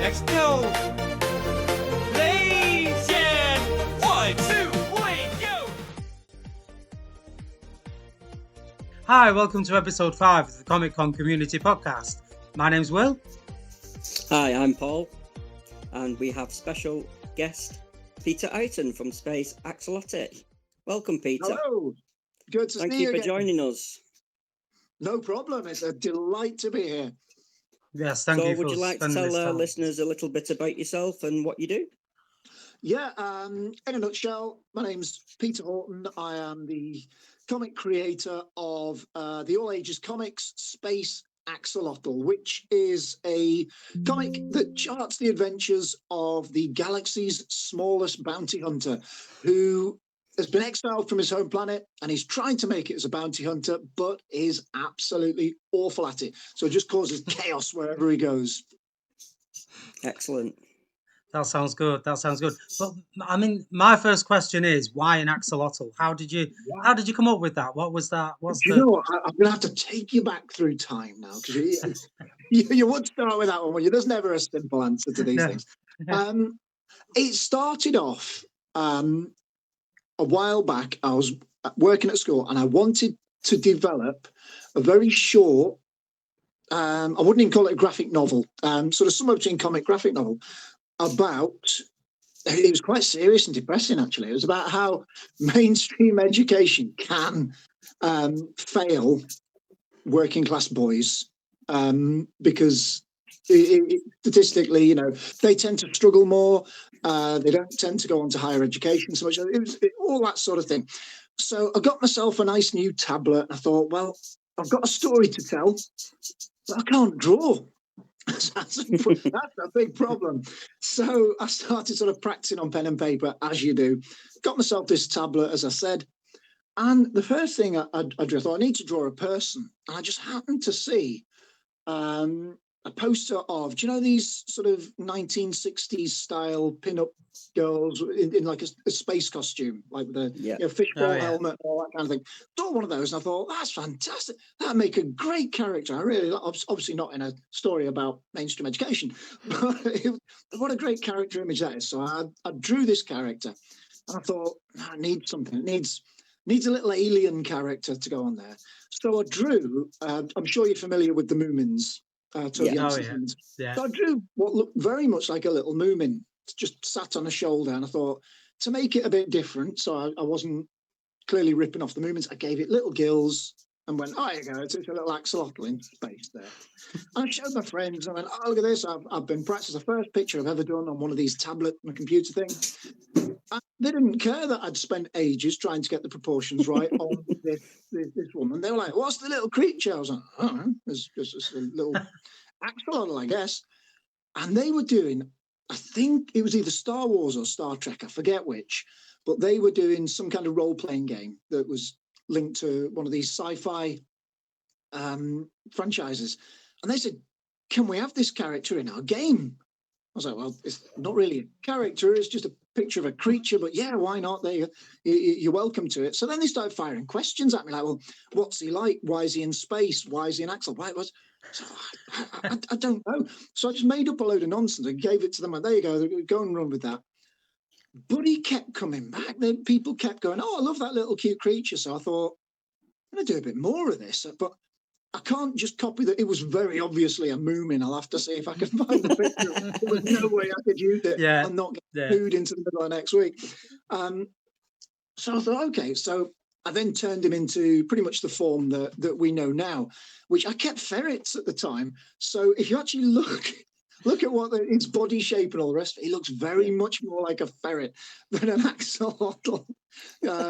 Let's go! Legend! 1, 2, 3, go! Hi, welcome to episode 5 of the Comic Con Community Podcast. My name's Will. Hi, I'm Paul, and we have special guest Peter Houghton from Space Axolotl. Welcome, Peter. Hello, good to Thank see you you for again. joining us. No problem, it's a delight to be here. Yes, thank you for Would you like to spending tell this our time. listeners a little bit about yourself and what you do? Yeah, in a nutshell, my name's Peter Houghton. I am the comic creator of the all ages comics Space Axolotl, which is a comic that charts the adventures of the galaxy's smallest bounty hunter, who has been exiled from his home planet and he's trying to make it as a bounty hunter, but is absolutely awful at it. So it just causes chaos wherever he goes. Excellent. That sounds good. But I mean, my first question is, why an axolotl? How did you come up with that? What was that? Do you know what? I'm going to have to take you back through time now, because you would start with that one, wouldn't you? There's never a simple answer to these things. It started off a while back. I was working at school and I wanted to develop a very short, I wouldn't even call it a graphic novel, sort of somewhere between comic graphic novel, about, it was quite serious and depressing actually. It was about how mainstream education can fail working class boys, because statistically, they tend to struggle more. They don't tend to go on to higher education so much. It was all that sort of thing. So I got myself a nice new tablet and I thought, well, I've got a story to tell, but I can't draw. That's a big problem. So I started sort of practicing on pen and paper, as you do. Got myself this tablet, as I said. And the first thing I drew, I thought, I need to draw a person. And I just happened to see a poster of, do you know these sort of 1960s style pin-up girls in like a space costume, like with a fishbowl helmet, all that kind of thing? Saw one of those and I thought, that's fantastic. That'd make a great character. I really, obviously not in a story about mainstream education, but what a great character image that is. So I drew this character and I thought, I need something. It needs a little alien character to go on there. So I drew, I'm sure you're familiar with the Moomins. So I drew what looked very much like a little Moomin, just sat on a shoulder, and I thought, to make it a bit different, so I wasn't clearly ripping off the Moomins, I gave it little gills and went, oh, there you go, it's a little axolotl in space there. And I showed my friends, and I went, oh, look at this, I've been practicing the first picture I've ever done on one of these tablet and computer things. And they didn't care that I'd spent ages trying to get the proportions right on this woman. They were like, what's the little creature? I was like, I don't know, it's just a little axolotl, I guess. And they were doing, I think it was either Star Wars or Star Trek, I forget which, but they were doing some kind of role-playing game that was linked to one of these sci-fi franchises. And they said, can we have this character in our game? I was like, well, it's not really a character, it's just a picture of a creature, but yeah, why not? You're welcome to it. So then they started firing questions at me, like, well, what's he like? Why is he in space? Why is he an axolotl? Why was? So I don't know. So I just made up a load of nonsense and gave it to them. And there you go and run with that. But he kept coming back. People kept going, oh, I love that little cute creature. So I thought, I'm going to do a bit more of this. But I can't just copy that. It was very obviously a Moomin. I'll have to see if I can find the picture. There was no way I could use it and not get food into the middle of next week. So I thought, okay. So I then turned him into pretty much the form that we know now, which I kept ferrets at the time. So if you actually look at what its body shape and all the rest of it, he looks very much more like a ferret than an axolotl,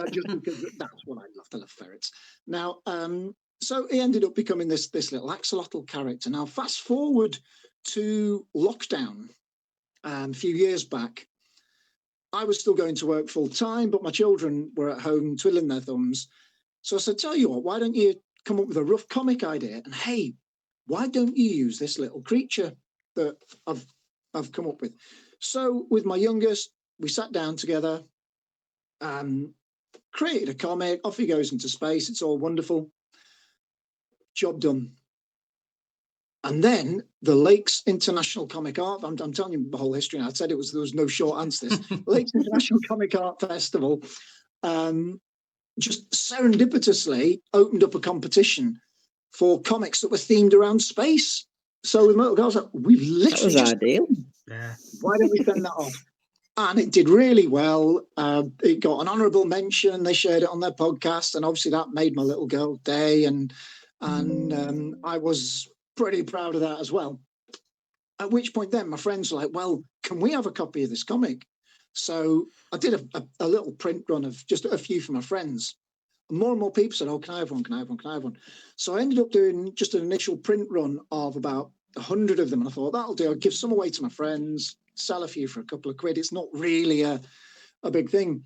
just because that's what I love. I love ferrets. Now, so he ended up becoming this little axolotl character. Now, fast forward to lockdown a few years back. I was still going to work full time, but my children were at home twiddling their thumbs. So I said, tell you what, why don't you come up with a rough comic idea? And hey, why don't you use this little creature that I've come up with? So with my youngest, we sat down together, created a comic. Off he goes into space. It's all wonderful. Job done. And then the Lakes International Comic Art, I'm telling you the whole history now. I said there was no short answer to this. Lakes International Comic Art Festival just serendipitously opened up a competition for comics that were themed around space. So with Motor Girls, we've That literally was just, ideal. Yeah. why don't we send that off? And it did really well. It got an honourable mention. They shared it on their podcast, and obviously that made my little girl day. And I was pretty proud of that as well. At which point, then my friends were like, "Well, can we have a copy of this comic?" So I did a little print run of just a few for my friends. More and more people said, "Oh, can I have one? Can I have one? Can I have one?" So I ended up doing just an initial print run of about 100 of them, and I thought that'll do. I'll give some away to my friends, sell a few for a couple of quid. It's not really a big thing.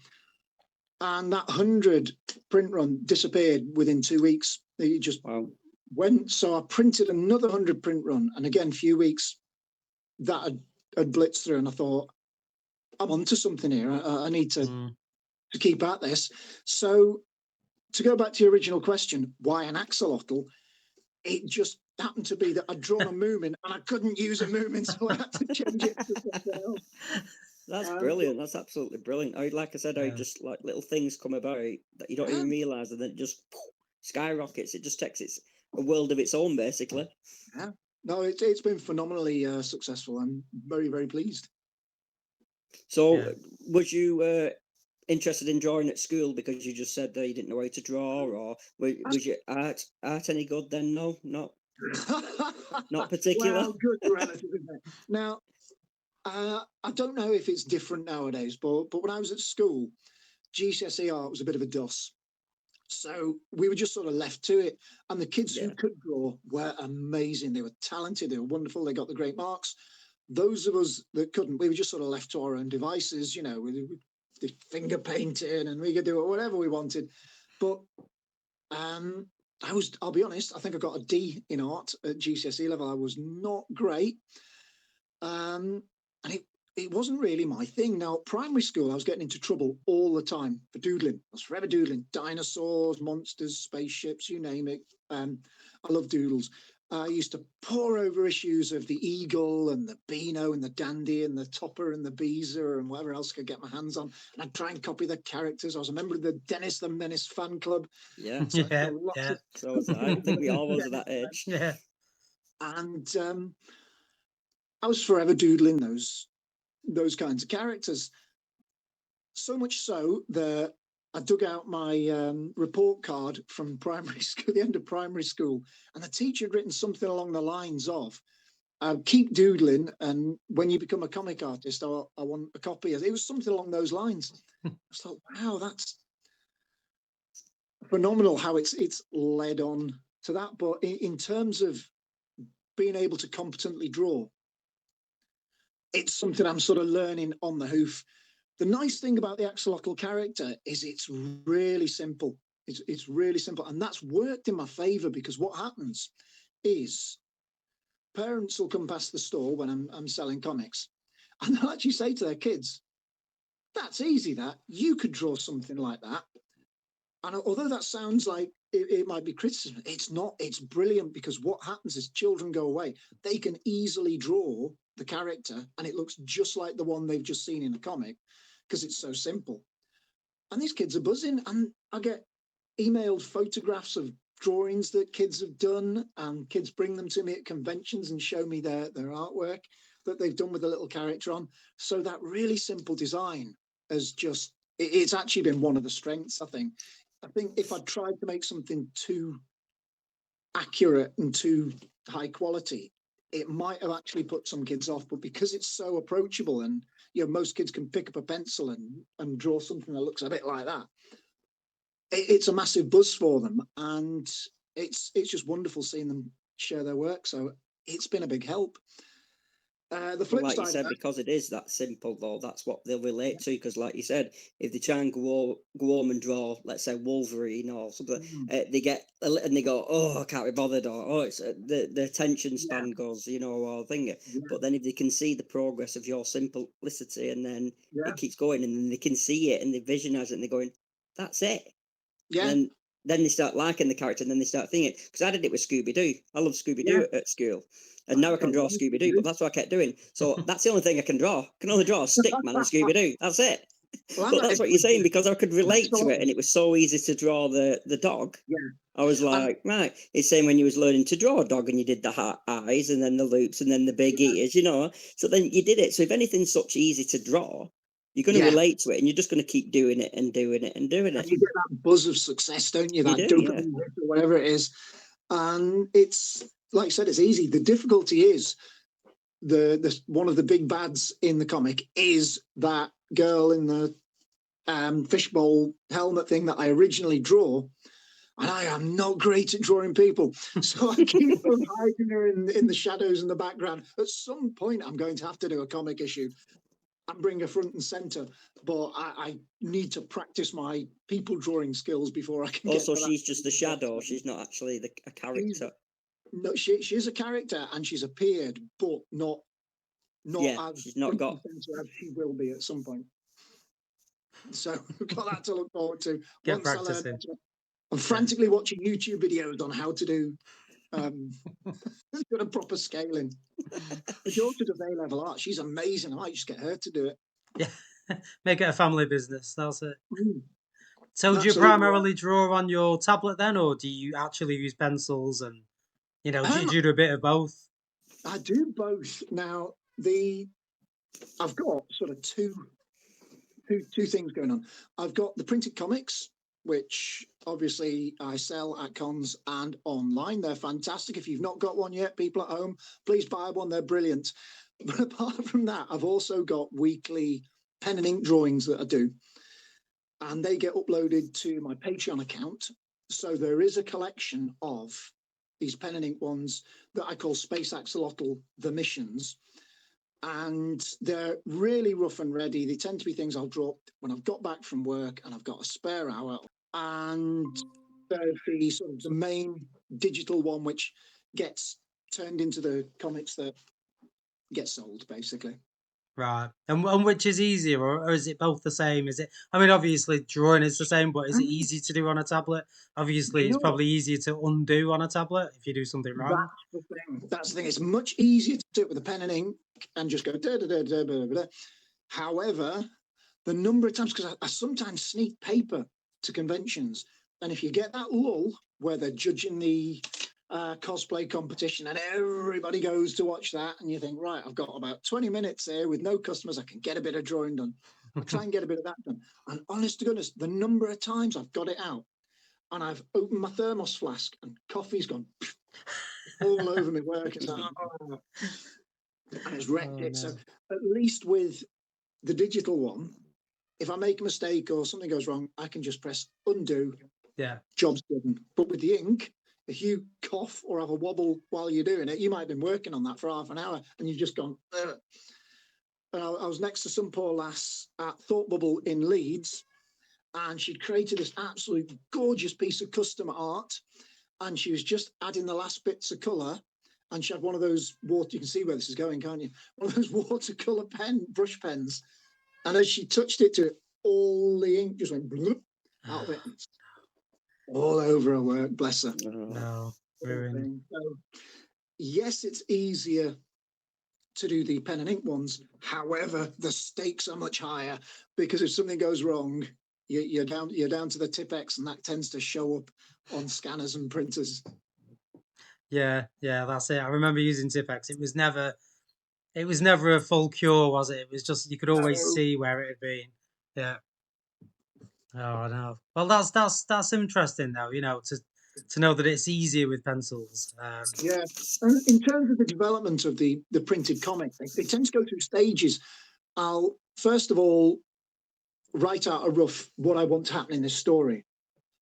And that 100 print run disappeared within 2 weeks. It just went. So I printed another 100 print run, and again, a few weeks that had blitzed through, and I thought, I'm onto something here. I need to keep at this. So to go back to your original question, why an axolotl? It just happened to be that I'd drawn a moomin and I couldn't use a moomin, so I had to change it to something else. That's brilliant. That's absolutely brilliant. Like I said, I just like little things come about that you don't even realise, and then it just skyrockets. It just takes a world of its own, basically. Yeah. No, it's been phenomenally successful. I'm very, very pleased. So, was you interested in drawing at school because you just said that you didn't know how to draw, or was your art any good then? No, not particular. Well, good relative, isn't it? Now, I don't know if it's different nowadays, but when I was at school, GCSE art was a bit of a DOS. So we were just sort of left to it. And the kids who could draw were amazing. They were talented. They were wonderful. They got the great marks. Those of us that couldn't, we were just sort of left to our own devices, you know, with finger painting, and we could do whatever we wanted. But I'll be honest, I think I got a D in art at GCSE level. I was not great. And it wasn't really my thing. Now, primary school, I was getting into trouble all the time for doodling. I was forever doodling dinosaurs, monsters, spaceships, you name it. I love doodles. I used to pore over issues of the Eagle and the Beano and the Dandy and the Topper and the Beezer and whatever else I could get my hands on. And I'd try and copy the characters. I was a member of the Dennis the Menace fan club. Yeah. So So was I. I think we all was at that age. Yeah. And I was forever doodling those kinds of characters. So much so that I dug out my report card from primary school, the end of primary school, and the teacher had written something along the lines of, keep doodling, and when you become a comic artist, I want a copy. It was something along those lines. I thought, wow, that's phenomenal how it's led on to that. But in terms of being able to competently draw, it's something I'm sort of learning on the hoof. The nice thing about the axolotl character is it's really simple. It's really simple, and that's worked in my favor, because what happens is parents will come past the store when I'm selling comics, and they'll actually say to their kids, "That's easy. That you could draw something like that." And although that sounds like it might be criticism, it's not. It's brilliant, because what happens is children go away. They can easily draw the character, and it looks just like the one they've just seen in a comic, because it's so simple. And these kids are buzzing, and I get emailed photographs of drawings that kids have done, and kids bring them to me at conventions and show me their artwork that they've done with a little character on. So that really simple design has just, it's actually been one of the strengths, I think. I think if I tried to make something too accurate and too high quality, it might have actually put some kids off. But because it's so approachable, and most kids can pick up a pencil and draw something that looks a bit like that, it's a massive buzz for them, and it's just wonderful seeing them share their work. So it's been a big help. The flip like side, you said, because it is that simple, though, that's what they'll relate to. Because, like you said, if they try and go home and draw, let's say Wolverine or something, they get and they go, "Oh, I can't be bothered," or "Oh, it's the attention span goes," or thing. But then if they can see the progress of your simplicity, and then it keeps going, and then they can see it and they visualize it, and they're going, "That's it." Yeah. And then then they start liking the character, and then they start thinking. Because I did it with Scooby Doo. I love Scooby Doo at school, and now I can draw Scooby Doo. But that's what I kept doing. So that's the only thing I can draw. I can only draw a stick man and Scooby Doo. That's it. Well, But that's what you're saying, because I could relate to it, and Absolutely. it was so easy to draw the dog. Yeah. I was like, right. It's saying when you was learning to draw a dog, and you did the eyes, and then the loops, and then the big ears, you know. So then you did it. So if anything's such easy to draw, you're going to Yeah. relate to it, and you're just going to keep doing it and doing it and doing And it. you get that buzz of success, don't you? That You do, dopamine hit or whatever it is. And it's, like I said, it's easy. The difficulty is the one of the big bads in the comic is that girl in the fishbowl helmet thing that I originally draw. And I am not great at drawing people. So I keep on hiding her in the shadows in the background. At some point, I'm going to have to do a comic issue and bring her front and center. But I need to practice my people drawing skills before I can Also, get to she's that. just a shadow. She's not actually a character. No, she's a character and she's appeared, but not Yeah, as she's not front got. and center as she will be at some point. So we've got that to look forward to. Get Once I learn practicing. how to- I'm frantically watching YouTube videos on how to do a proper scaling. My daughter does A-level art. She's amazing. I might just get her to do it. Yeah, make it a family business. That's it. So do you Absolutely. primarily draw on your tablet then, or do you actually use pencils and do you do a bit of both? I do both. Now I've got sort of two things going on. I've got the printed comics, which obviously I sell at cons and online. They're fantastic. If you've not got one yet, people at home, please buy one. They're brilliant. But apart from that, I've also got weekly pen and ink drawings that I do, and they get uploaded to my Patreon account. So there is a collection of these pen and ink ones that I call Space Axolotl, the missions. And they're really rough and ready. They tend to be things I'll draw when I've got back from work and I've got a spare hour. And there's the sort of the main digital one, which gets turned into the comics that get sold, basically. Right. And which is easier, or is it both the same? Is it? I mean, obviously drawing is the same, but is it easy to do on a tablet? Obviously, it's probably easier to undo on a tablet if you do something wrong. That's the thing. That's the thing. It's much easier to do it with a pen and ink and just go da da da da da da. However, the number of times, because I sometimes sneak paper to conventions, and if you get that lull where they're judging the cosplay competition and everybody goes to watch that, and you think, right, I've got about 20 minutes here with no customers, I can get a bit of drawing done. I try and get a bit of that done. And honest to goodness, the number of times I've got it out and I've opened my thermos flask and coffee's gone all over my work. It's like, oh, and it's wrecked it. No. So at least with the digital one, if I make a mistake or something goes wrong, I can just press undo. Yeah. Job's done. But with the ink, if you cough or have a wobble while you're doing it, you might have been working on that for half an hour and you've just gone. Ugh. And I was next to some poor lass at Thought Bubble in Leeds, and she'd created this absolute gorgeous piece of custom art, and she was just adding the last bits of colour, and she had one of those water, you can see where this is going, can't you? One of those watercolour brush pens, and as she touched it to it, all the ink just went bloop out of it. All over her work, bless her. No, ruined. So, yes, it's easier to do the pen and ink ones. However, the stakes are much higher because if something goes wrong, you're down to the Tipex, and that tends to show up on scanners and printers. Yeah, that's it. I remember using Tipex. It was never a full cure, was it? It was just you could always see where it had been. Yeah. Oh no. Well, that's interesting though. To know that it's easier with pencils. Yeah. And in terms of the development of the printed comic, they tend to go through stages. I'll first of all write out a rough what I want to happen in this story.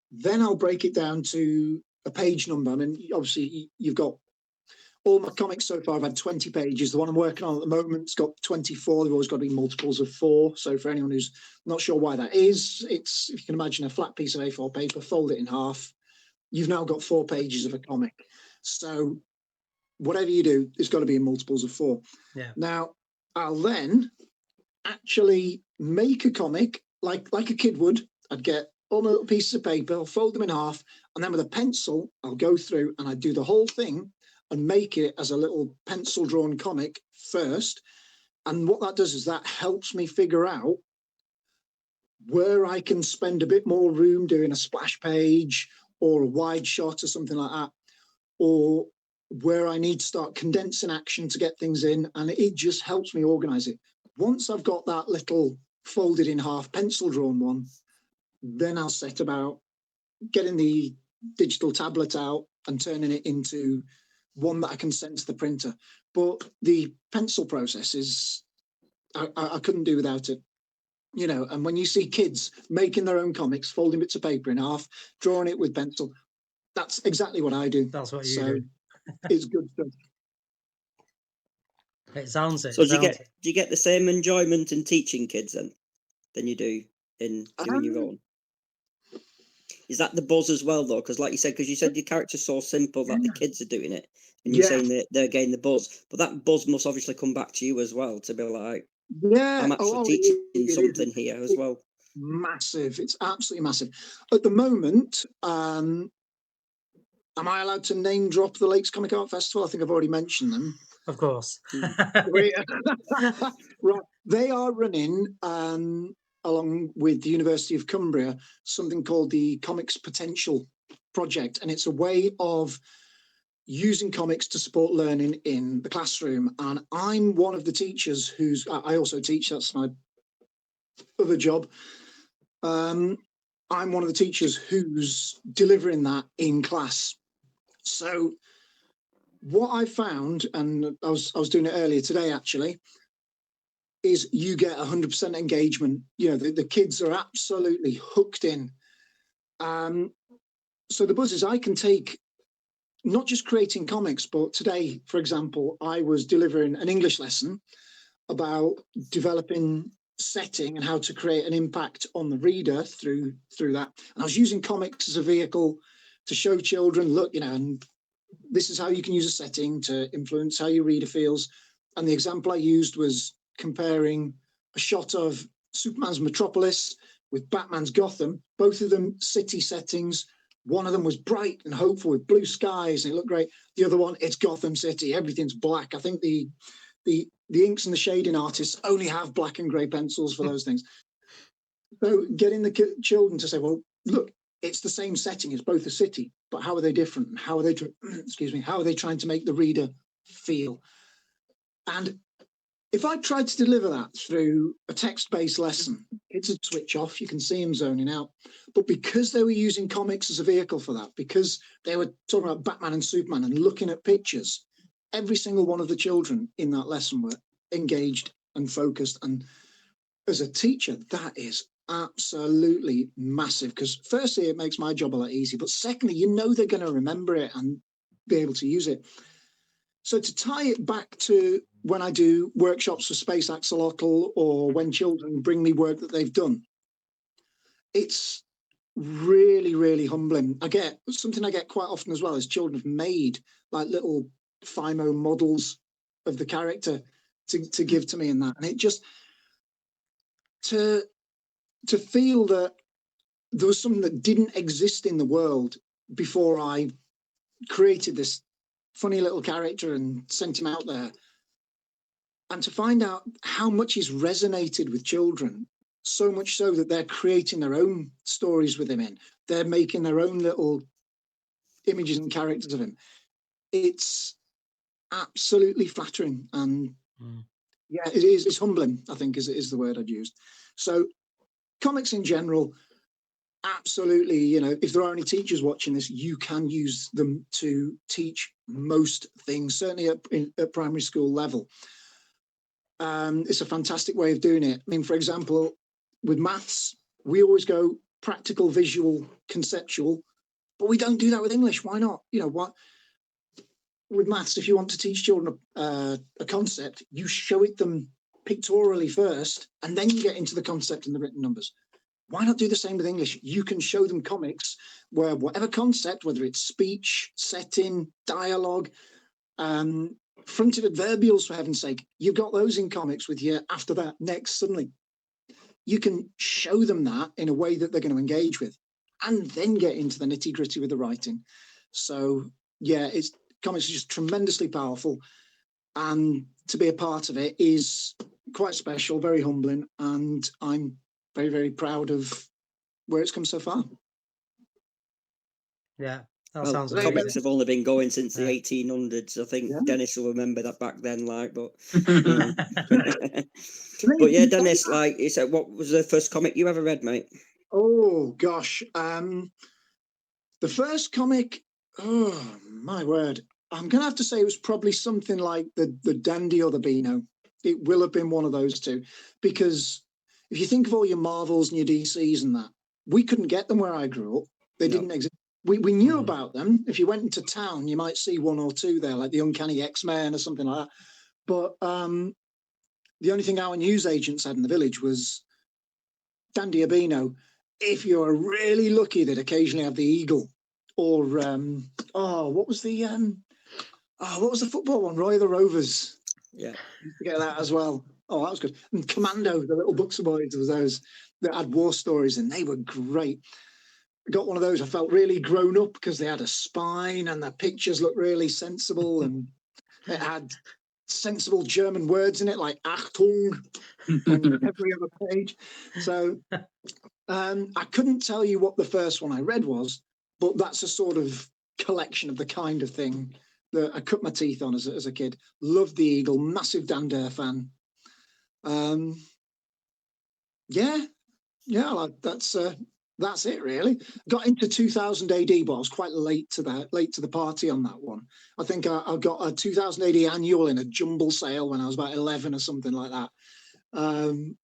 Then I'll break it down to a page number. I mean, obviously, you've got all my comics so far. I've had 20 pages. The one I'm working on at the moment's got 24. They've always got to be multiples of 4. So for anyone who's not sure why that is, it's, if you can imagine a flat piece of A4 paper, fold it in half. You've now got 4 pages of a comic. So whatever you do, it's got to be in multiples of 4. Yeah. Now, I'll then actually make a comic like a kid would. I'd get all my little pieces of paper, I'll fold them in half, and then with a pencil, I'll go through and I do the whole thing and make it as a little pencil drawn comic first. And what that does is that helps me figure out where I can spend a bit more room doing a splash page or a wide shot or something like that, or where I need to start condensing action to get things in. And it just helps me organize it. Once I've got that little folded in half pencil drawn one, then I'll set about getting the digital tablet out and turning it into one that I can send to the printer. But the pencil process is, I couldn't do without it. And when you see kids making their own comics, folding bits of paper in half, drawing it with pencil, that's exactly what I do. That's what you do. It's good stuff. It sounds it. So sounds do you get the same enjoyment in teaching kids then than you do in doing your own? Is that the buzz as well, though? Because like you said your character's so simple that the kids are doing it, and you're saying that they're getting the buzz. But that buzz must obviously come back to you as well to be like, I'm actually teaching something here as well. Massive. It's absolutely massive. At the moment, am I allowed to name drop the Lakes Comic Art Festival? I think I've already mentioned them. Of course. Right. They are running, along with the University of Cumbria, something called the Comics Potential Project. And it's a way of using comics to support learning in the classroom. And I'm one of the teachers I also teach, that's my other job. I'm one of the teachers who's delivering that in class. So what I found, and I was doing it earlier today actually, is you get 100% engagement. The kids are absolutely hooked in. So the buzz is I can take not just creating comics, but today, for example, I was delivering an English lesson about developing setting and how to create an impact on the reader through that. And I was using comics as a vehicle to show children, look, and this is how you can use a setting to influence how your reader feels. And the example I used was comparing a shot of Superman's Metropolis with Batman's Gotham, both of them city settings. One of them was bright and hopeful with blue skies and it looked great. The other one, it's Gotham City, everything's black. I think the inks and the shading artists only have black and grey pencils for those things. So getting the children to say, well, look, it's the same setting, it's both a city, but how are they different? How are they, how are they trying to make the reader feel? And if I tried to deliver that through a text-based lesson, it's a switch off, you can see them zoning out. But because they were using comics as a vehicle for that, because they were talking about Batman and Superman and looking at pictures, every single one of the children in that lesson were engaged and focused. And as a teacher, that is absolutely massive, because firstly, it makes my job a lot easier, but secondly, they're going to remember it and be able to use it. So to tie it back to when I do workshops for Space Axolotl or when children bring me work that they've done, it's really, really humbling. I get quite often as well is children have made like little Fimo models of the character to give to me in that. And it just, to feel that there was something that didn't exist in the world before I created this funny little character and sent him out there, and to find out how much he's resonated with children, so much so that they're creating their own stories with him in, they're making their own little images and characters of him. It's absolutely flattering, and it's humbling, I think is the word I'd used. So comics in general, absolutely, if there are any teachers watching this, you can use them to teach most things, certainly at primary school level. It's a fantastic way of doing it. I mean, for example, with maths, we always go practical, visual, conceptual, but we don't do that with English. Why not? What? With maths, if you want to teach children a concept, you show it them pictorially first, and then you get into the concept and the written numbers. Why not do the same with English? You can show them comics where whatever concept, whether it's speech, setting, dialogue, fronted adverbials, for heaven's sake, you've got those in comics with you after that next suddenly. you can show them that in a way that they're going to engage with, and then get into the nitty gritty with the writing. So yeah, comics are just tremendously powerful, and to be a part of it is quite special, very humbling, and I'm very, very proud of where it's come so far. Yeah, that Well, sounds comics amazing. have only been going since the Yeah. 1800s. I think Yeah. Dennis will remember that back then, like, but Yeah. but yeah, Dennis, like you said, what was the first comic you ever read, mate? Oh gosh, the first comic. Oh my word! I'm gonna have to say it was probably something like the Dandy or the Beano. It will have been one of those two, because if you think of all your Marvels and your DCs and that, we couldn't get them where I grew up. They No. didn't exist. We knew Mhm. about them. If you went into town, you might see one or two there, like the Uncanny X-Men or something like that. But the only thing our newsagents had in the village was Dandy or Beano. If you're really lucky, they'd occasionally have the Eagle, or what was the football one? Roy of the Rovers. Yeah. Used to get that as well. Oh, that was good. And Commando, the little Buxer boys, was those that had war stories, and they were great. I got one of those. I felt really grown up because they had a spine and the pictures looked really sensible, and it had sensible German words in it, like Achtung, on every other page. So I couldn't tell you what the first one I read was, but that's a sort of collection of the kind of thing that I cut my teeth on as a kid. Loved the Eagle, massive Dan Dare fan. Like that's it really. Got into 2000 AD, but I was quite late to the party on that one. I think I got a 2000 AD annual in a jumble sale when I was about 11 or something like that. And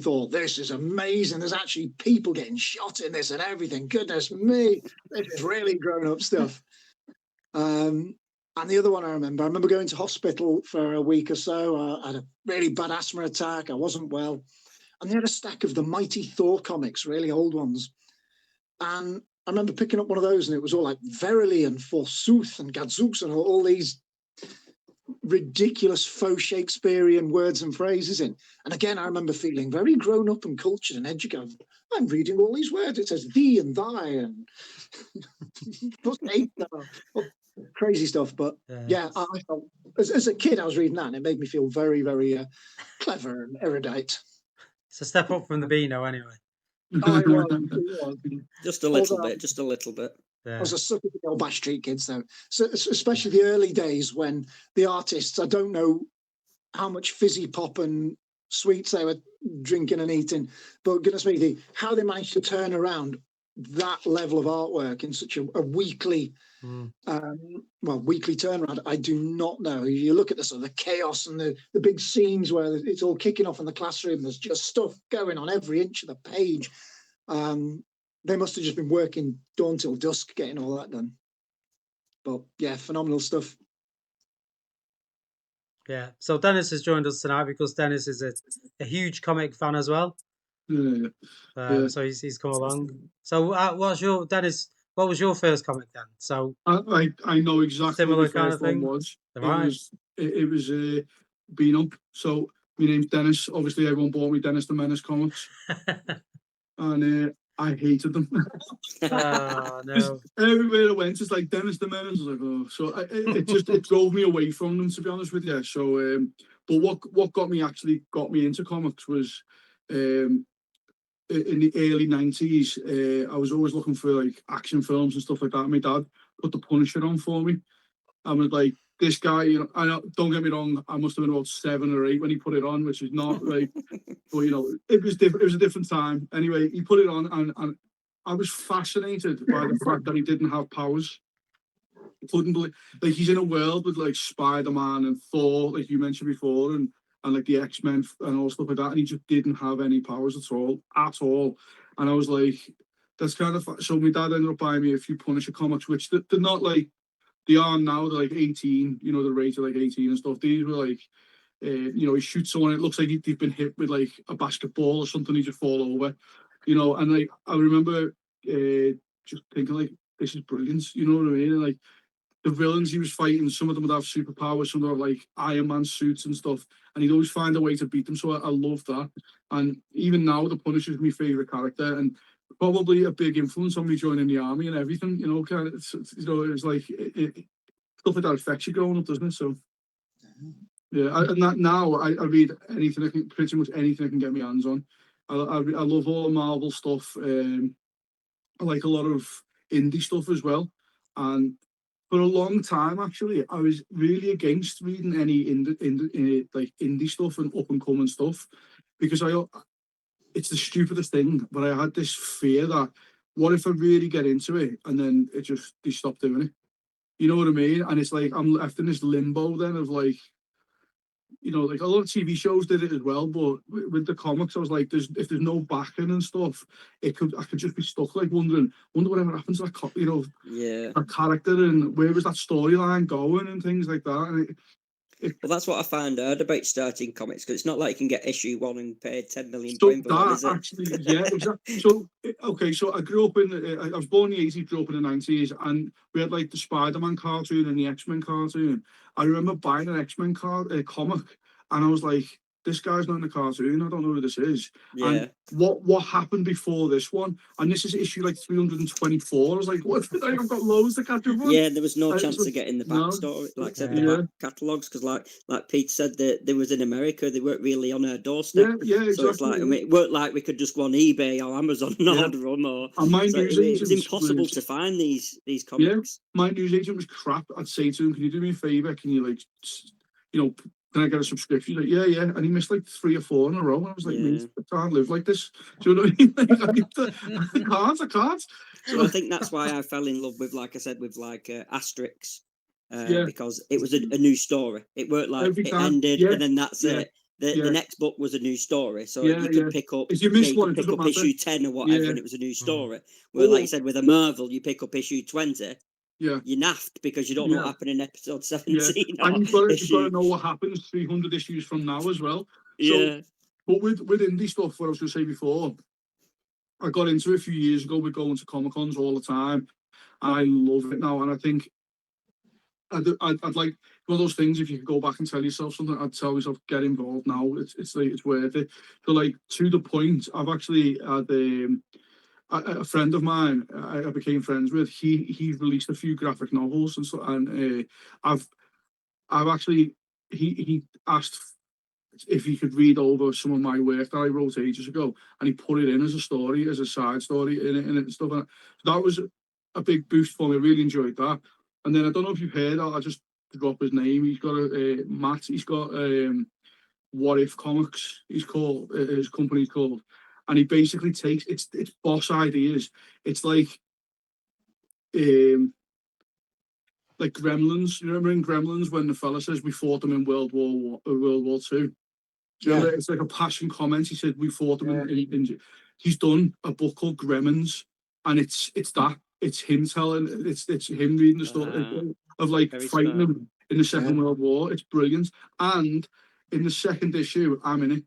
thought, this is amazing. There's actually people getting shot in this and everything. Goodness me, this is really grown up stuff. And the other one I remember going to hospital for a week or so. I had a really bad asthma attack. I wasn't well. And they had a stack of the Mighty Thor comics, really old ones. And I remember picking up one of those, and it was all like Verily and Forsooth and Gadzooks and all these ridiculous faux Shakespearean words and phrases in. And again, I remember feeling very grown up and cultured and educated. I'm reading all these words. It says thee and thy and crazy stuff. But yeah, I felt as a kid, I was reading that, and it made me feel very, very clever and erudite. It's a step up from the Beano, anyway. Oh, it was. Just a little bit, just a little bit. I was a sucker for the old Bash Street Kids, though. So, especially the early days when the artists, I don't know how much fizzy pop and sweets they were drinking and eating, but goodness me, how they managed to turn around that level of artwork in such a weekly, weekly turnaround, I do not know. You look at the sort of the chaos and the big scenes where it's all kicking off in the classroom. There's just stuff going on every inch of the page. They must have just been working dawn till dusk getting all that done. But yeah, phenomenal stuff. Yeah. So Dennis has joined us tonight because Dennis is a huge comic fan as well. Yeah. So he's come along. So what was your first comic then? So I know exactly similar what the kind first of thing. one was. Right. It was Beano. So my name's Dennis. Obviously, everyone bought me Dennis the Menace comics, and I hated them. Oh, no. Everywhere I went, it's like Dennis the Menace. I was like, oh, so it drove me away from them, to be honest with you. So, but what got me into comics was in the early 90s. I was always looking for like action films and stuff like that. My dad put The Punisher on for me. I was like, this guy, don't get me wrong, I must have been about 7 or 8 when he put it on, which is not like, but it was different. It was a different time. Anyway, he put it on, and I was fascinated by the fact that he didn't have powers. I couldn't believe, like, he's in a world with like Spider-Man and Thor, like you mentioned before, and like the X-Men and all stuff like that, and he just didn't have any powers at all. And I was like, that's kind of, so my dad ended up buying me a few Punisher comics, which they're not like they are now. They're like 18, the rate of like 18 and stuff. These were like, he shoots someone, it looks like they've been hit with like a basketball or something, he just fall over, and like I remember just thinking like, this is brilliant, you know what I mean? And like the villains he was fighting, some of them would have superpowers, some would have like Iron Man suits and stuff, and he'd always find a way to beat them. So I love that. And even now, the Punisher's my favorite character, and probably a big influence on me joining the army and everything. You know, kind of, you know, it's like stuff like that affects you growing up, doesn't it? So. Yeah, and that now I read anything I can, pretty much anything I can get my hands on. I love all the Marvel stuff. I like a lot of indie stuff as well. And for a long time, actually, I was really against reading any like indie stuff and up and coming stuff because it's the stupidest thing. But I had this fear that what if I really get into it and then they stop doing it? You know what I mean? And it's like I'm left in this limbo then of like. You know, like a lot of TV shows did it as well, but with the comics, I was like, if there's no backing and stuff, I could just be stuck like wonder whatever happens to that, you know, that character and where was that storyline going and things like that. And well, that's what I found out about starting comics because it's not like you can get issue 1 and pay 10 million so for one, is it? actually, yeah, exactly. So okay, so I grew up I was born in the 80s, grew up in the 90s, and we had like the Spider-Man cartoon and the X-Men cartoon. I remember buying an X-Men comic, and I was like, this guy's not in the cartoon. I don't know who this is. Yeah. And what happened before this one? And this is issue like 324. I was like, what? I've got loads to catch up on. Yeah, there was no chance to get in the backstory, like I said, the back catalogues, because like Pete said, that there was in America, they weren't really on our doorstep. Yeah, exactly. So it's like, I mean, it weren't like we could just go on eBay or Amazon and order them, or it was impossible to find these comics. Yeah, my newsagent was crap. I'd say to him, can you do me a favour? Can you like, you know, can I get a subscription? He's like, yeah. And he missed like 3 or 4 in a row. And I was like, mate, I can't live like this. Do you know what I mean? Like, I can't. So I think that's why I fell in love with, like I said, with like Asterix. Because it was a new story. It weren't like it ended and then that's it. The next book was a new story. So you could pick up, if you missed one, pick up issue 10 or whatever, and it was a new story. Where, like you said, with a Marvel, you pick up issue 20. Yeah, you're naffed because you don't know what happened in episode 17. And you've got to know what happens 300 issues from now as well. So, but with indie stuff, what I was going to say before, I got into it a few years ago with going to Comic-Cons all the time. I love it now, and I think I'd like one of those things. If you could go back and tell yourself something, I'd tell myself get involved now. It's like it's worth it. So like to the point, I've actually had a friend of mine I became friends with. He released a few graphic novels and so, and I've actually he asked if he could read over some of my work that I wrote ages ago, and he put it in as a story, as a side story in it and stuff. And that was a big boost for me. I really enjoyed that. And then I don't know if you've heard, I'll just drop his name. He's got Matt. He's got What If Comics. He's called his company's called. And he basically takes it's boss ideas. It's like Gremlins. You remember in Gremlins when the fella says we fought them in World War II? It's like a passion comment. He said we fought them in he's done a book called Gremlins, and it's him telling it's him reading the story of like fighting them in the Second World War. It's brilliant. And in the second issue, I'm in it.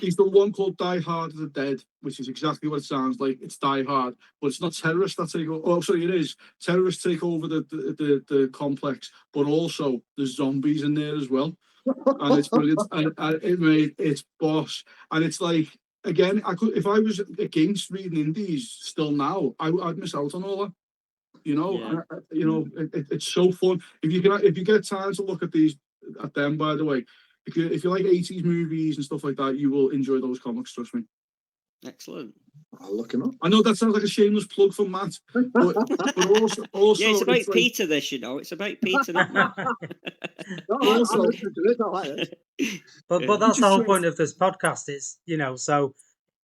He's done one called Die Hard of the Dead, which is exactly what it sounds like. It's Die Hard, but it's not terrorists that take over. Oh, sorry, it is. Terrorists take over the complex, but also there's zombies in there as well. And it's brilliant. And it's boss. And it's like, again, if I was against reading indies still now, I'd miss out on all that. You know, it's so fun. If you get time to look at them, by the way, if you like 80s movies and stuff like that, you will enjoy those comics, trust me. Excellent. I'll look him up. I know that sounds like a shameless plug for Matt, but also it's about Peter, this, you know. It's about Peter, not But that's the whole point of this podcast. Is so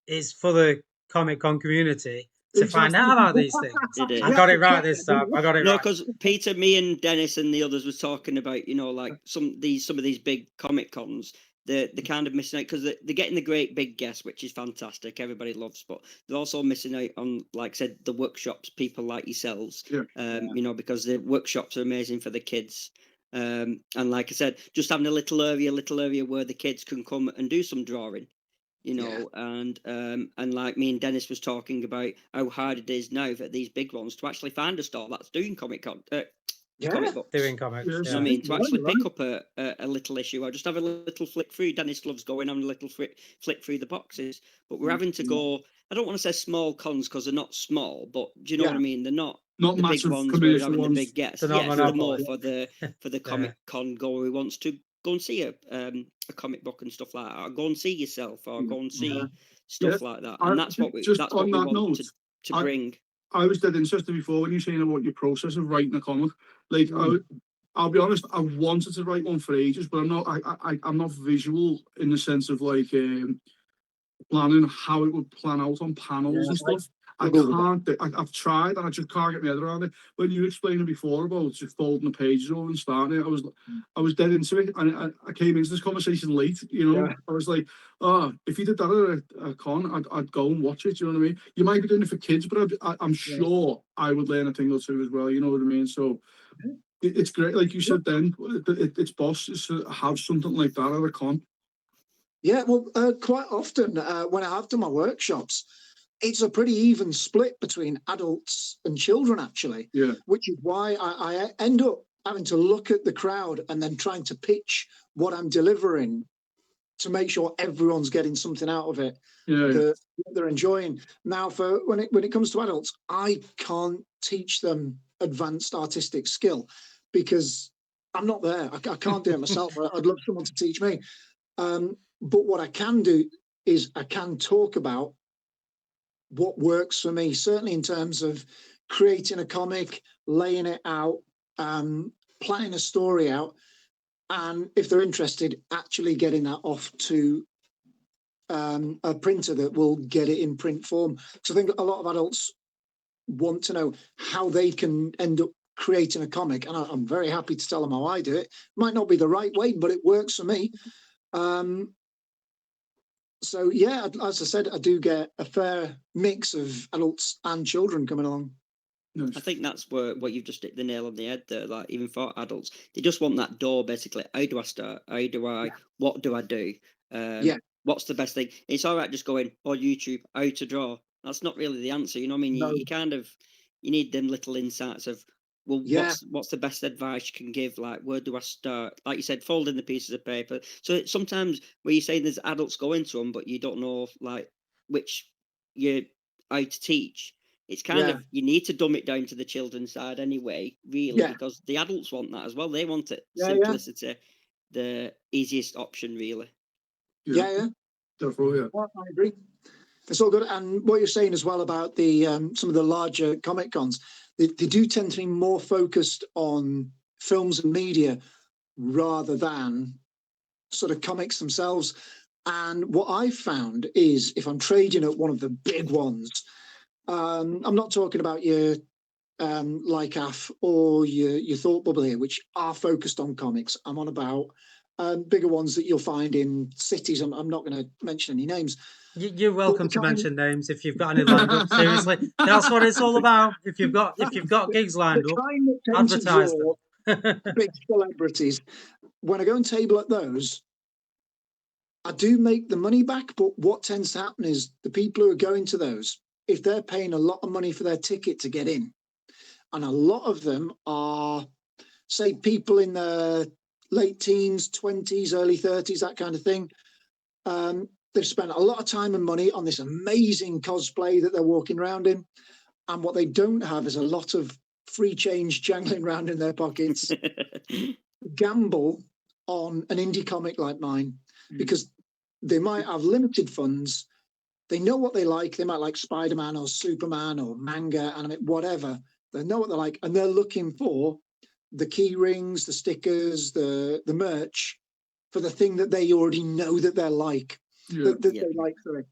it's for the Comic-Con community to find out about these things. I got it right this time. I got it right. No, because Peter, me and Dennis and the others was talking about, like some of these big Comic Cons. They're kind of missing out because they're getting the great big guests, which is fantastic. Everybody loves, but they're also missing out on, like I said, the workshops. People like yourselves, because the workshops are amazing for the kids. And like I said, just having a little area where the kids can come and do some drawing. you know, and like me and Dennis was talking about how hard it is now for these big ones to actually find a store that's doing comic books. Doing comics. Yes. You know Yeah. what I mean? To actually Right. pick up a little issue or just have a little flick through. Dennis loves going on a little flick through the boxes, but we're having to go. I don't want to say small cons because they're not small, but do you know what I mean? They're not Not the big massive ones where we're commercial having the ones. big gets. They're not Yeah, they're more Monopoly. for the comic con goer who wants to go and see a comic book and stuff like that, or go and see yourself, or go and see stuff like that. And that's what we Just that's on what we that want note, to bring. I was dead interested before when you were saying about your process of writing a comic. Like, I'll be honest, I wanted to write one for ages, but I'm not visual in the sense of like planning how it would plan out on panels and stuff. I've tried and I just can't get my head around it. When you were explaining before about just folding the pages over and starting it, I was dead into it, and I came into this conversation late. You know, I was like, oh, if you did that at a con, I'd go and watch it. You know what I mean? You might be doing it for kids, but I'm sure I would learn a thing or two as well. You know what I mean? So it's great, like you said. Then it's boss is to have something like that at a con. Yeah, well, quite often when I have done my workshops, it's a pretty even split between adults and children, actually. Yeah. Which is why I end up having to look at the crowd and then trying to pitch what I'm delivering to make sure everyone's getting something out of it that they're enjoying. Now, for when it comes to adults, I can't teach them advanced artistic skill because I'm not there. I can't do it myself. I'd love someone to teach me. But what I can do is I can talk about what works for me, certainly in terms of creating a comic, laying it out, planning a story out, and if they're interested, actually getting that off to a printer that will get it in print form. So I think a lot of adults want to know how they can end up creating a comic, and I'm very happy to tell them how I do it. Might not be the right way, but it works for me. So yeah, as I said, I do get a fair mix of adults and children coming along. I think that's what you've just hit the nail on the head there. Like, even for adults, they just want that door, basically. How do I start? How do I? What do I do? What's the best thing? It's all right just going or YouTube how to draw. That's not really the answer. You know what I mean? No. You kind of need them little insights of, well, what's the best advice you can give? Like, where do I start? Like you said, folding the pieces of paper. So sometimes where you're saying there's adults go into them, but you don't know like which you how to teach. It's kind of, you need to dumb it down to the children's side anyway, really, because the adults want that as well. They want it. Simplicity, the easiest option, really. Yeah. Definitely, I agree. It's all good. And what you're saying as well about the some of the larger comic cons, they do tend to be more focused on films and media rather than sort of comics themselves. And what I found is if I'm trading at one of the big ones, I'm not talking about your Lycaf or your Thought Bubble here, which are focused on comics. I'm on about bigger ones that you'll find in cities. I'm not going to mention any names. You're welcome to mention names if you've got any lined up. Seriously, that's what it's all about. If you've got gigs lined up, kind that advertise them. Big celebrities. When I go and table at those, I do make the money back. But what tends to happen is the people who are going to those, if they're paying a lot of money for their ticket to get in, and a lot of them are, say, people in their late teens, 20s, early 30s, that kind of thing. They've spent a lot of time and money on this amazing cosplay that they're walking around in. And what they don't have is a lot of free change jangling around in their pockets. Gamble on an indie comic like mine because they might have limited funds. They know what they like. They might like Spider-Man or Superman or manga, anime, whatever. They know what they like, and they're looking for the key rings, the stickers, the merch for the thing that they already know that they're like. They like. Sorry.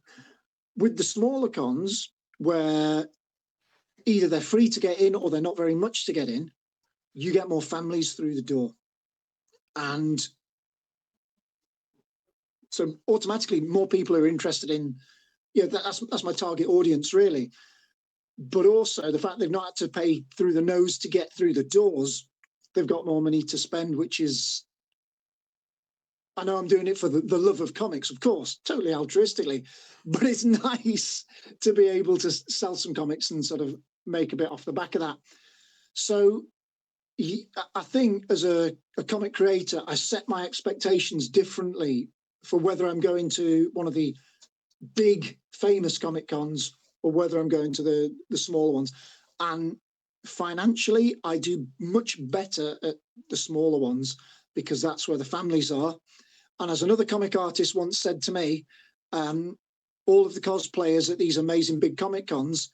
With the smaller cons, where either they're free to get in or they're not very much to get in, you get more families through the door, and so automatically more people are interested in. That's my target audience, really. But also the fact they've not had to pay through the nose to get through the doors, they've got more money to spend, which is I know I'm doing it for the love of comics, of course, totally altruistically, but it's nice to be able to sell some comics and sort of make a bit off the back of that. So I think as a comic creator, I set my expectations differently for whether I'm going to one of the big famous comic cons or whether I'm going to the smaller ones. And financially, I do much better at the smaller ones because that's where the families are. And as another comic artist once said to me, all of the cosplayers at these amazing big comic cons,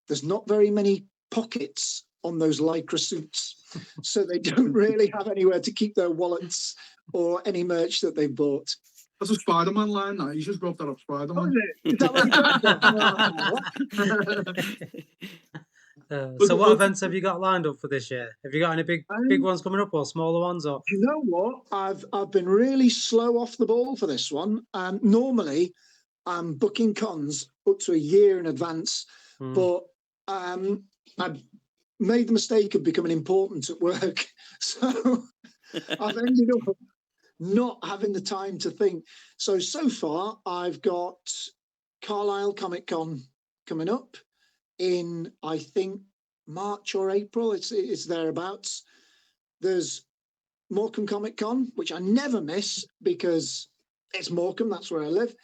there's not very many pockets on those lycra suits. So they don't really have anywhere to keep their wallets or any merch that they've bought. That's a Spider-Man line now. You just broke that up, Spider-Man. Is that what So what events have you got lined up for this year? Have you got any big ones coming up or smaller ones? Or you know what? I've been really slow off the ball for this one. Normally, I'm booking cons up to a year in advance, but I've made the mistake of becoming important at work, so I've ended up not having the time to think. So far, I've got Carlisle Comic Con coming up in, I think, March or April. It's thereabouts. There's Morecambe Comic Con, which I never miss because it's Morecambe, that's where I live.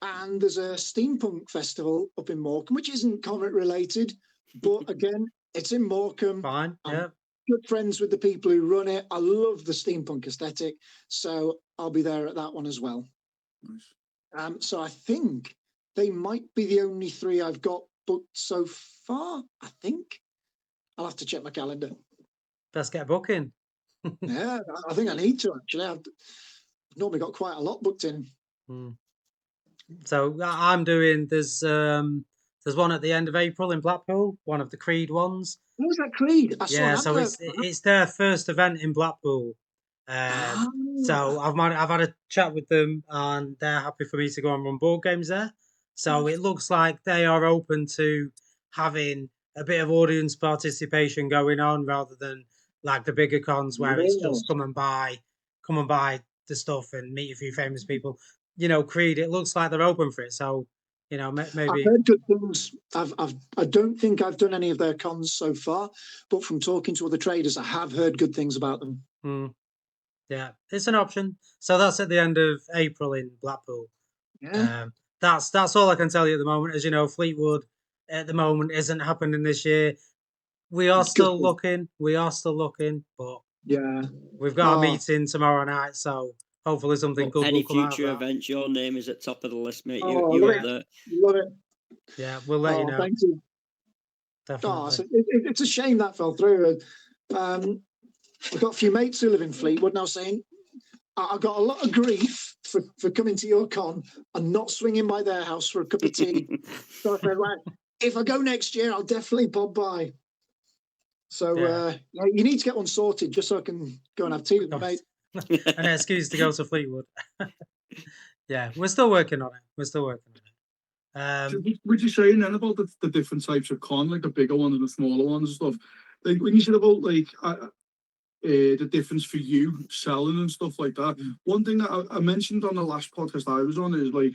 And there's a steampunk festival up in Morecambe, which isn't comic related, but again, it's in Morecambe. fine, yeah. Good friends with the people who run it. I love the steampunk aesthetic, so I'll be there at that one as well. Nice. So I think they might be the only three I've got booked so far. I think I'll have to check my calendar. Best get a booking. Yeah, I think I need to actually. I've normally got quite a lot booked in. So I'm doing. There's one at the end of April in Blackpool, one of the Creed ones. What was that, Creed? I saw Yeah, an so advert. it's their first event in Blackpool. So I've had a chat with them, and they're happy for me to go and run board games there. So it looks like they are open to having a bit of audience participation going on, rather than like the bigger cons where it's just come and buy the stuff and meet a few famous people. You know, Creed, it looks like they're open for it. So, you know, maybe I've heard good things. I don't think I've done any of their cons so far, but from talking to other traders, I have heard good things about them. Yeah, it's an option. So that's at the end of April in Blackpool. Yeah. That's all I can tell you at the moment. As you know, Fleetwood at the moment isn't happening this year. We are still looking. But Yeah. we've got a meeting tomorrow night, so hopefully something good Any will come out of future that. events, your name is at top of the list, mate. Oh, You're love up there. Love it. Yeah, we'll let you know. Thank you. Definitely. So it's a shame that fell through. I've got a few mates who live in Fleetwood now saying, I got a lot of grief for coming to your con and not swinging by their house for a cup of tea. So I said, right, if I go next year, I'll definitely pop by. So you need to get one sorted just so I can go and have tea with my mate. An excuse to go to Fleetwood. Yeah, we're still working on it. Would you say then about the different types of con, like the bigger ones and the smaller ones and stuff? Like when you said about like the difference for you selling and stuff like that. One thing that I mentioned on the last podcast I was on is like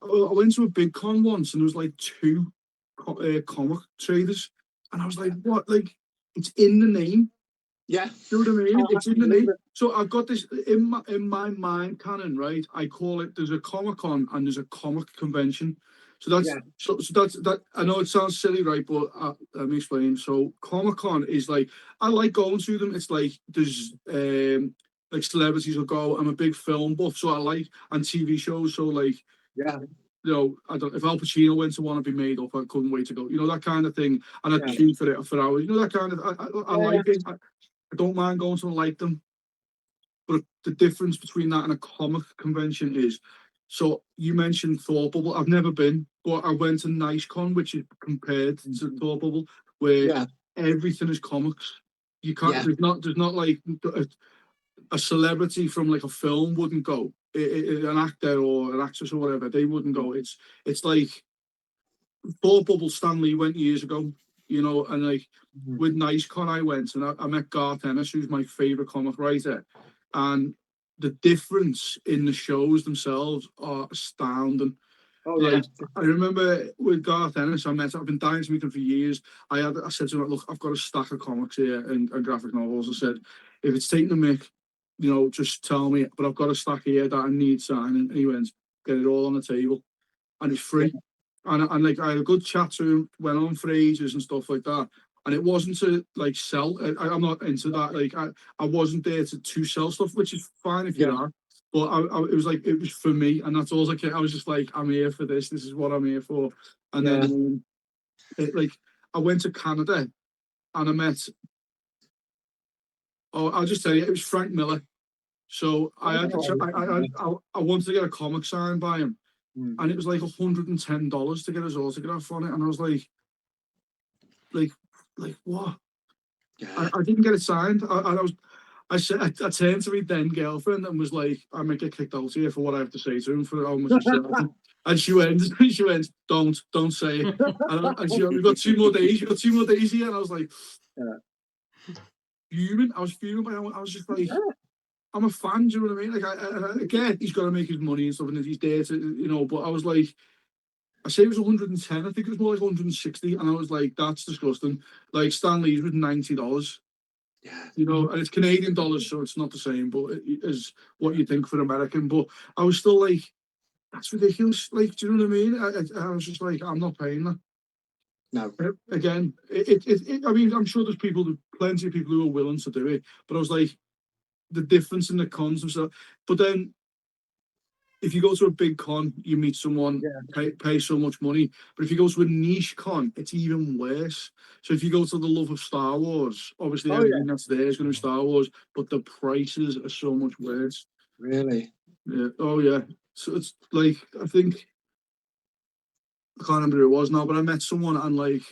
I went to a big con once and there was like two comic traders, and I was like, what? Like it's in the name. Yeah, you know what I mean? It's in the name. So I've got this in my mind canon, right? I call it. There's a Comic Con and there's a comic convention. So that's so that's that. I know it sounds silly, right? But let me explain. So Comic Con is like I like going to them. It's like there's like celebrities will go. I'm a big film buff, so I like and TV shows. So like you know, I don't. If Al Pacino went to one, I'd be made up. I couldn't wait to go. You know that kind of thing. And I'd queue for it for hours. You know that kind of. I like it. I don't mind going to like them. But the difference between that and a comic convention is, so you mentioned Thought Bubble. I've never been, but I went to NiceCon, which is compared to Thought Bubble, where everything is comics. You can't. There's not like a celebrity from like a film wouldn't go. An actor or an actress or whatever, they wouldn't go. It's like Thought Bubble. Stanley went years ago. You know, and like with NiceCon, I went and I met Garth Ennis, who's my favorite comic writer, and the difference in the shows themselves are astounding. Oh yeah. Like, I remember with Garth Ennis, I've been dying to meet him for years. I said to him, look, I've got a stack of comics here and graphic novels. I said, if it's taking the mick, just tell me. But I've got a stack here that I need signing. And he went, get it all on the table. And it's free. And like, I had a good chat to him, went on for ages and stuff like that. And it wasn't to like sell. I'm not into that. Like, I wasn't there to sell stuff, which is fine if you are. But it was like, it was for me, and that's all I was just like, I'm here for this. This is what I'm here for. And then, I went to Canada, and I met. Oh, I'll just tell you, it was Frank Miller. So I wanted to get a comic signed by him, and it was like $110 to get his autograph on it, and I was like what? Yeah. I didn't get it signed. I turned to my then girlfriend and was like, I might get kicked out here for what I have to say to him for how much he said. And she went, don't say it. And she went, we've got 2 more days. You've got 2 more days here. And I was like, fuming. I was fuming, but I was just like, I'm a fan. Do you know what I mean? Like, again, he's got to make his money and stuff, and he's there to, but I was like, I say it was 110. I think it was more like 160. And I was like, that's disgusting. Like, Stan Lee's was $90. Yeah. And it's Canadian dollars, so it's not the same, but it is what you think for American. But I was still like, that's ridiculous. Like, do you know what I mean? I was just like, I'm not paying that. No. Again, I mean, I'm sure there's plenty of people who are willing to do it, but I was like, the difference in the cons and stuff. But then, if you go to a big con, you meet someone, pay so much money. But if you go to a niche con, it's even worse. So if you go to the love of Star Wars, obviously everything that's there is going to be Star Wars, but the prices are so much worse. Really? Yeah. Oh yeah. So it's like, I think, I can't remember who it was now, but I met someone and like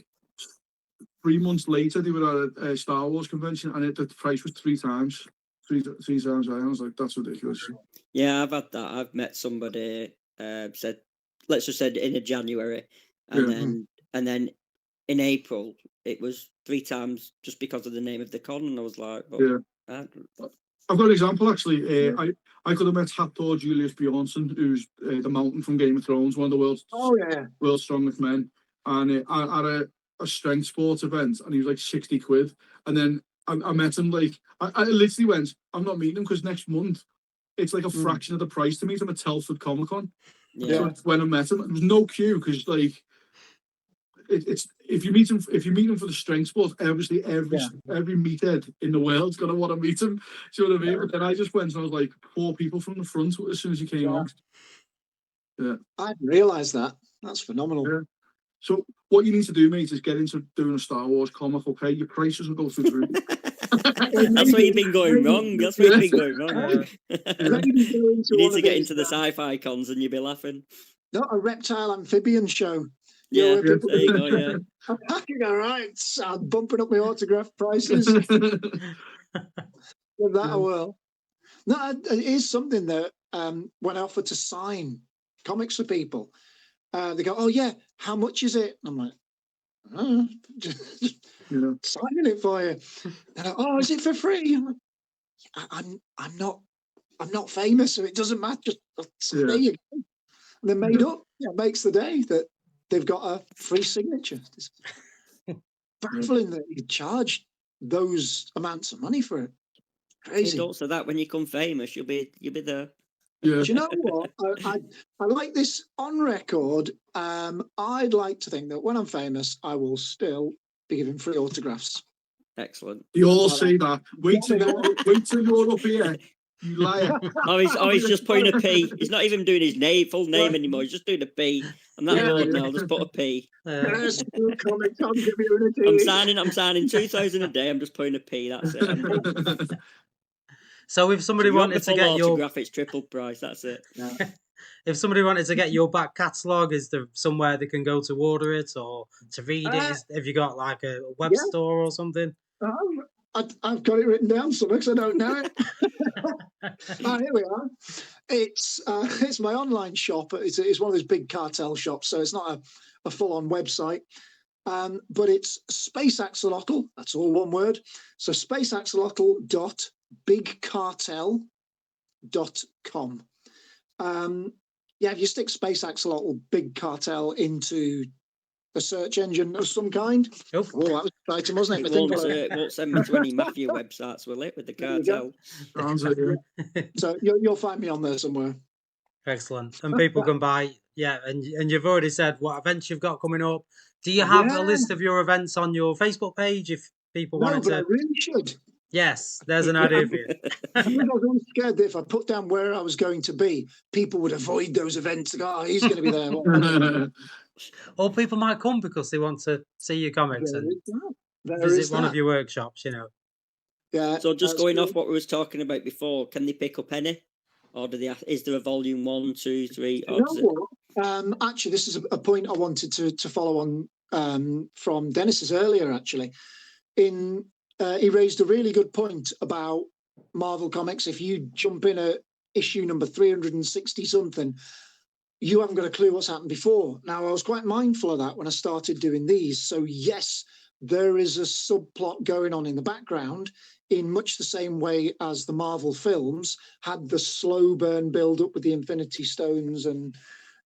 3 months later they were at a Star Wars convention and the price was three times higher. I was like, that's ridiculous. Yeah, I've had that. I've met somebody said, let's just say in a January, and then in April it was 3 times just because of the name of the con, and I was like, I've got an example actually. I could have met Haptor Julius Bjornsson, who's the Mountain from Game of Thrones, one of the world's strongest men, and at a strength sports event, and he was like 60 quid, and then I met him like I literally went, I'm not meeting him because next month it's like a fraction of the price to meet him at Telford Comic Con. Yeah. So when I met him, there was no queue because like it's if you meet him for the strength sport, obviously every meathead in the world's gonna want to meet him. Do you know what I mean? But then I just went and I was like 4 people from the front as soon as he came out. Yeah, I didn't realise that. That's phenomenal. Yeah. So what you need to do, mate, is get into doing a Star Wars comic. Okay, your prices will go through the roof. That's where you've been going wrong. That's where you've been going wrong. You need to get into the sci-fi cons and you'll be laughing. Not a reptile amphibian show. Yeah, there you go, yeah. All right, I'm bumping up my autograph prices. Give that a whirl. No, it is something that when I offer to sign comics for people, they go, "Oh yeah, how much is it?" And I'm like, just signing it for you. They're like, "Oh, is it for free?" I'm like, I'm not famous, so it doesn't matter. There you go. And they're made up. It makes the day that they've got a free signature. It's baffling that you charge those amounts of money for it. Crazy. Also, that when you become famous, you'll be there. Yeah. Do you know what? I like this on record. I'd like to think that when I'm famous, I will still be giving free autographs. Excellent. You all say that. Wait till you're up here. You liar. He's just putting a P. He's not even doing his full name anymore. He's just doing a P. I'm that bored now. I'll just put a P. Yes, I'm signing 2,000 a day. I'm just putting a P. That's it. So if somebody wanted to get your autograph, it's triple price. That's it. If somebody wanted to get your back catalogue, is there somewhere they can go to order it or to read it? Have you got like a web store or something? I've got it written down somewhere because I don't know it. Here we are. It's my online shop. It's one of those big cartel shops, so it's not a full-on website. But it's Space Axolotl. That's all one word. So spaceaxolotl.bigcartel.com. Yeah, if you stick Space Axolotl Big Cartel into a search engine of some kind. Oh, Oh, that was exciting, wasn't it? It I think won't send me to any mafia websites, will it, with the There you go. cartel? Sounds like, yeah. so. You'll find me on there somewhere. excellent. And people can buy, yeah, and you've already said what events you've got coming up. Do you have a list of your events on your Facebook page if people No, wanted but I to? really should. Yes, there's an idea for you. I was always scared that if I put down where I was going to be, people would avoid those events. Go, oh, he's going to be there. Or people might come because they want to see your comics and There is visit one that. of your workshops, you know. Yeah. So just that's going true. off what we was talking about before, can they pick up any? Or is there a volume 1, 2, 3? Or You know what? Actually, this is a point I wanted to follow on from Dennis's earlier. Actually, he raised a really good point about Marvel Comics. If you jump in at issue number 360 something, you haven't got a clue what's happened before. Now, I was quite mindful of that when I started doing these. So yes, there is a subplot going on in the background in much the same way as the Marvel films had the slow burn build up with the Infinity Stones, and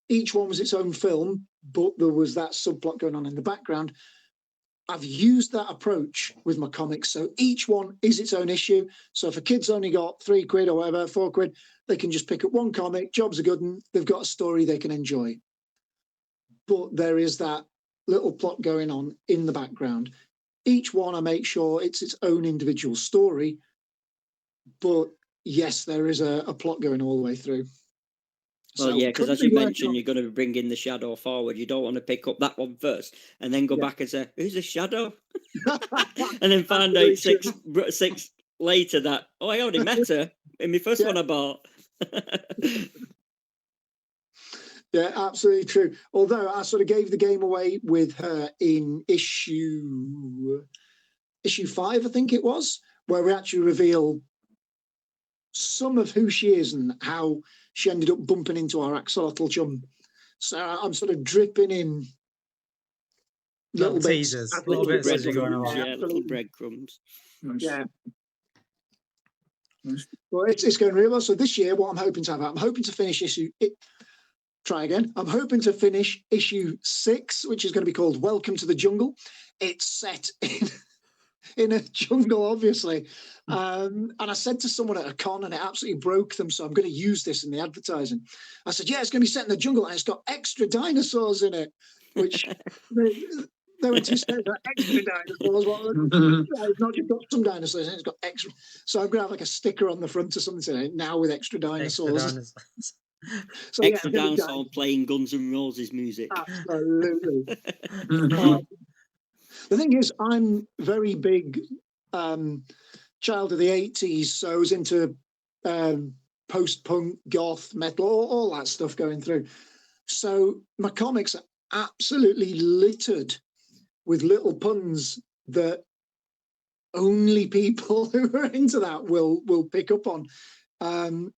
each one was its own film, but there was that subplot going on in the background. I've used that approach with my comics. So each one is its own issue. So if a kid's only got £3 or whatever, £4, they can just pick up one comic, job's a good one, they've got a story they can enjoy. But there is that little plot going on in the background. Each one, I make sure it's its own individual story. But yes, there is a plot going all the way through. Well, yeah, because as you mentioned, you're going to bring in the Shadow forward. You don't want to pick up that one first and then go back and say, who's the Shadow? And then find out six later that, oh, I already met her in my first one I bought. Yeah, absolutely true. Although I sort of gave the game away with her in issue 5, I think it was, where we actually reveal some of who she is and how she ended up bumping into our axolotl chum. So I'm sort of dripping in little teasers, bits. little bits as you're going along. Yeah, little breadcrumbs. Nice. Yeah. Nice. Well, it's going really well. So this year, what I'm hoping to have, I'm hoping to finish I'm hoping to finish issue 6, which is going to be called Welcome to the Jungle. It's set in a jungle, obviously. And I said to someone at a con, and it absolutely broke them, so I'm going to use this in the advertising. I said, yeah, it's going to be set in the jungle, and it's got extra dinosaurs in it, which they were too scared about extra dinosaurs. It's not just got some dinosaurs, it's got extra. So I'm going to have like a sticker on the front or something saying, now with extra dinosaurs. So, extra dinosaur playing Guns N' Roses music. Absolutely. The thing is, I'm very big child of the 80s, so I was into post-punk, goth, metal, all that stuff going through. So my comics are absolutely littered with little puns that only people who are into that will pick up on.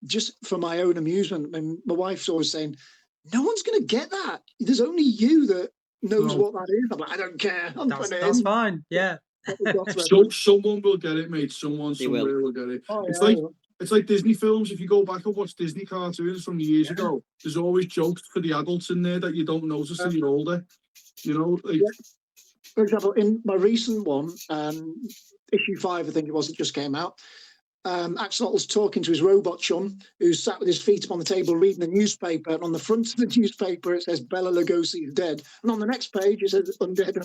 Just for my own amusement. I mean, my wife's always saying, no one's going to get that. There's only you that knows what that is. I'm like, I don't care. That's fine. Yeah. Someone will get it, mate. Someone somewhere will get it. It's like Disney films. If you go back and watch Disney cartoons from years ago, there's always jokes for the adults in there that you don't notice till you're older. You know, For example, in my recent one, issue 5, I think it was, it just came out. Axolotl's talking to his robot chum, who's sat with his feet up on the table reading the newspaper. And on the front of the newspaper, it says Bela Lugosi is dead. And on the next page, it says undead,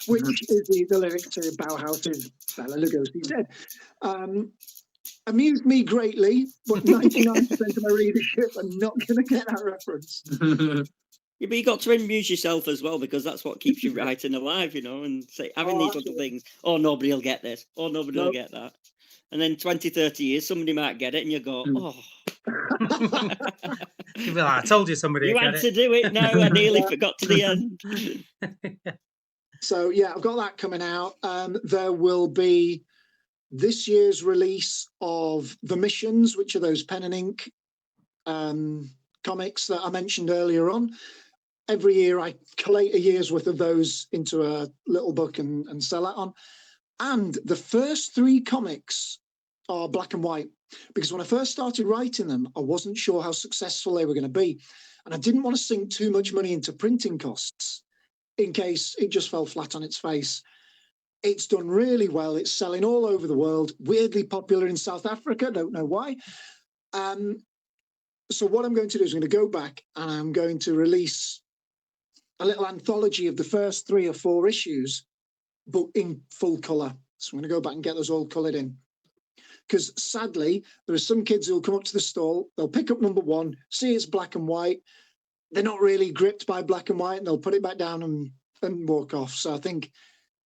which is the lyric to Bauhaus's Bela Lugosi is dead. Amused me greatly, but 99% of my readership are not going to get that reference. Yeah, but you got to amuse yourself as well, because that's what keeps you writing alive, you know, and having these little things. Oh, nobody will get this. Oh, nobody will get that. And then 20, 30 years, somebody might get it, and you go, oh. You'll be like, I told you somebody You had to do it now. I nearly forgot to the end. So, yeah, I've got that coming out. There will be this year's release of The Missions, which are those pen and ink comics that I mentioned earlier on. Every year I collate a year's worth of those into a little book and sell that on. And the first 3 comics are black and white. because when I first started writing them, I wasn't sure how successful they were going to be. And I didn't want to sink too much money into printing costs in case it just fell flat on its face. It's done really well. It's selling all over the world, weirdly popular in South Africa. Don't know why. So what I'm going to do is I'm going to go back and I'm going to release a little anthology of the first 3 or 4 issues, but in full colour. So I'm going to go back and get those all coloured in. Because sadly, there are some kids who'll come up to the stall, they'll pick up number 1, see it's black and white. They're not really gripped by black and white, and they'll put it back down and walk off. So I think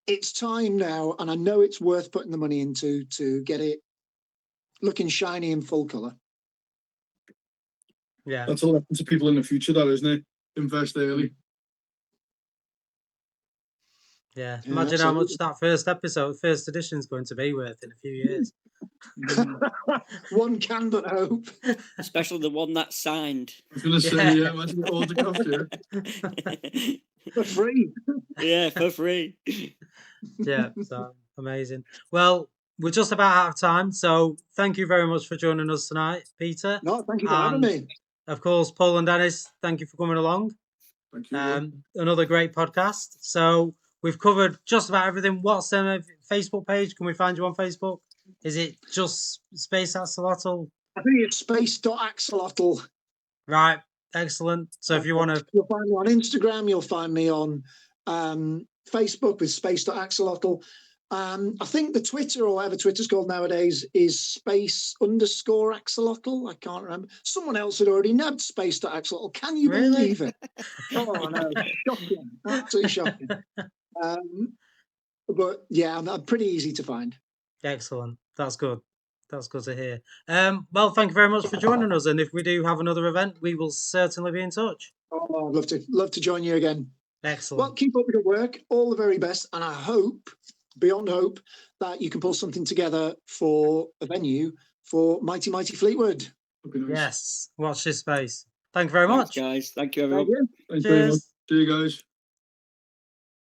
it's time now, and I know it's worth putting the money into to get it looking shiny in full colour. Yeah. That's all happens to people in the future, that isn't it? Invest early. Yeah. Yeah, Imagine how much absolutely. that first edition is going to be worth in a few years. One can but hope. Especially the one that's signed. I was going to say, yeah, imagine the autograph, yeah. For free. Yeah, for free. Yeah, so amazing. Well, we're just about out of time, so thank you very much for joining us tonight, Peter. No, thank you for having me. Of course, Paul and Dennis, thank you for coming along. Thank you. Another great podcast. So we've covered just about everything. What's the Facebook page? Can we find you on Facebook? Is it just Space Axolotl? I think it's space.axolotl. Right, excellent. So if you want to... You'll find me on Instagram, you'll find me on Facebook with space.axolotl. I think the Twitter, or whatever Twitter's called nowadays, is space_axolotl. I can't remember. Someone else had already nabbed space.axolotl. Can you believe it? Oh, no, shocking. Absolutely shocking. But yeah, I'm pretty easy to find. Excellent. That's good. That's good to hear. Well, thank you very much for joining us. And if we do have another event, we will certainly be in touch. Oh, I'd love to join you again. Excellent. Well, keep up with your work. All the very best. And I hope, beyond hope, that you can pull something together for a venue for Mighty Mighty Fleetwood. Nice. Yes. Watch this space. Thank you very Thanks, much. guys. Thank you, everyone. Thank you. Thanks very much. Cheers. See you guys.